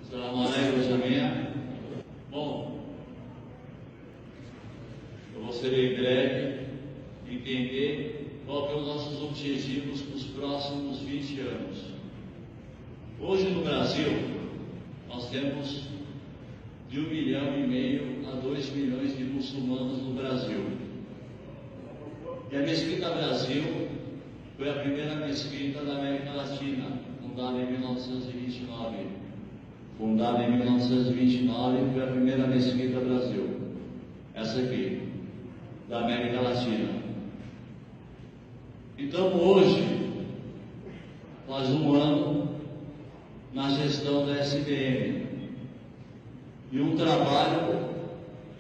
Salam alaikum, Jamia. Bom, eu gostaria em breve de entender qual são os nossos objetivos para os próximos 20 anos. Hoje no Brasil, nós temos de 1,5 milhão a 2 milhões de muçulmanos no Brasil. E a Mesquita Brasil foi a primeira mesquita da América Latina, fundada em 1929. Fundada em 1929, foi a primeira mesquita Brasil. Essa aqui, da América Latina. Então hoje, faz um ano na gestão da SBM. E um trabalho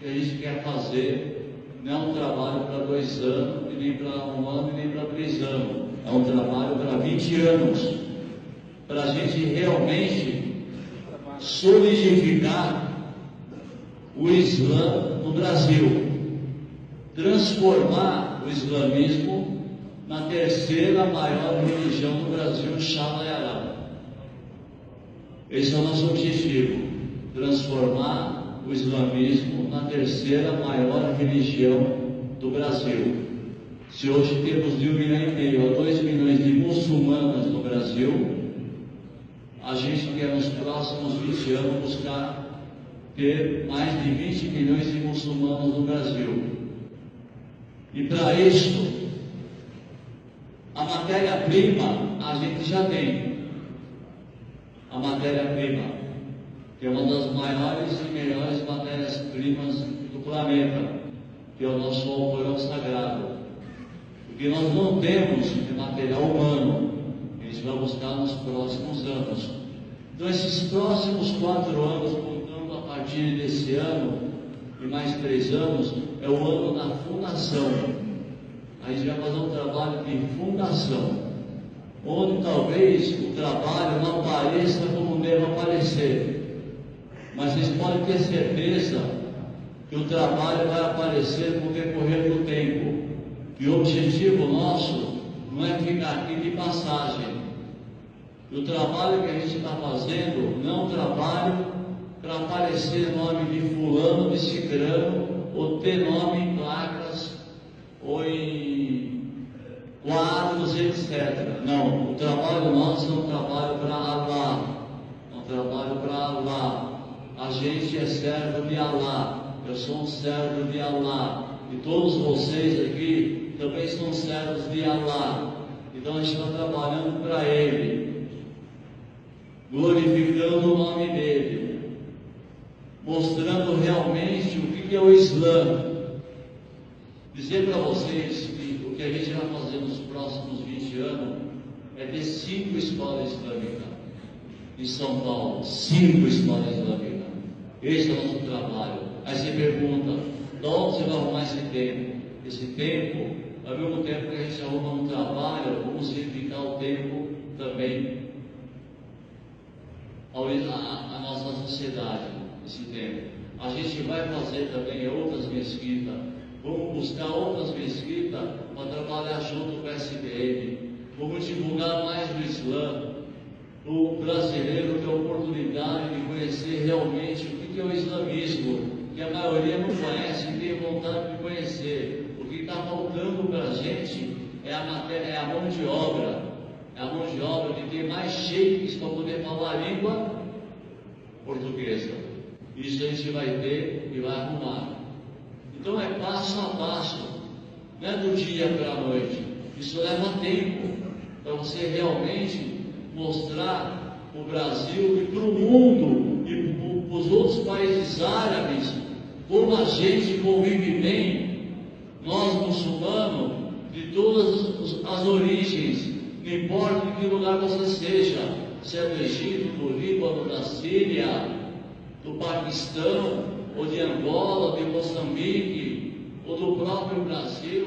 que a gente quer fazer não é um trabalho para 2 anos, e nem para 1 ano, e nem para 3 anos. É um trabalho para 20 anos. Para a gente realmente solidificar o Islã no Brasil. Transformar o islamismo na terceira maior religião do Brasil, Shalayará. Esse é o nosso objetivo. Transformar o islamismo na terceira maior religião do Brasil. Se hoje temos de 1,5 milhão a 2 milhões de muçulmanos no Brasil, a gente quer nos próximos 20 anos buscar ter mais de 20 milhões de muçulmanos no Brasil. E para isso, a matéria-prima a gente já tem. A matéria-prima, que é uma das maiores e melhores matérias-primas do planeta, que é o nosso Alcorão Sagrado. O que nós não temos de material humano, a gente vai buscar nos próximos anos. Então, esses próximos 4 anos, contando a partir desse ano, e mais 3 anos, é o ano da fundação. A gente vai fazer um trabalho de fundação, onde talvez o trabalho não apareça como deve aparecer, mas vocês podem ter certeza que o trabalho vai aparecer no decorrer do tempo. E o objetivo nosso não é ficar aqui de passagem. O trabalho que a gente está fazendo não é um trabalho para aparecer nome de fulano, de cicrano, ou ter nome em placas, ou em quadros, etc. Não, o trabalho nosso é um trabalho para Allah. É um trabalho para Allah. A gente é servo de Allah. Eu sou um servo de Allah. E todos vocês aqui também são servos de Allah. Então a gente está trabalhando para Ele, glorificando o nome dEle, mostrando realmente o que é o Islã. Dizer para vocês que o que a gente vai fazer nos próximos 20 anos é ter 5 escolas islâmicas em São Paulo. 5 escolas islâmicas. Esse é o nosso trabalho. Aí você pergunta, de onde você vai arrumar esse tempo? Esse tempo, ao mesmo tempo que a gente arruma um trabalho, vamos dedicar o tempo também à nossa sociedade, esse tempo. A gente vai fazer também outras mesquitas, vamos buscar outras mesquitas para trabalhar junto com a SBM, vamos divulgar mais do Islã. O brasileiro tem a oportunidade de conhecer realmente o que é o islamismo, que a maioria não conhece e tem vontade de conhecer. O que está faltando para a gente é a mão de obra. É a mão de obra de ter mais sheiks para poder falar a língua portuguesa. Isso a gente vai ter e vai arrumar. Então é passo a passo, não é do dia para a noite. Isso leva tempo para você realmente mostrar para o Brasil e para o mundo e para os outros países árabes como a gente convive bem, nós muçulmanos, de todas as origens, não importa de que lugar você seja, se é do Egito, do Líbano, da Síria, do Paquistão, ou de Angola, ou de Moçambique, ou do próprio Brasil,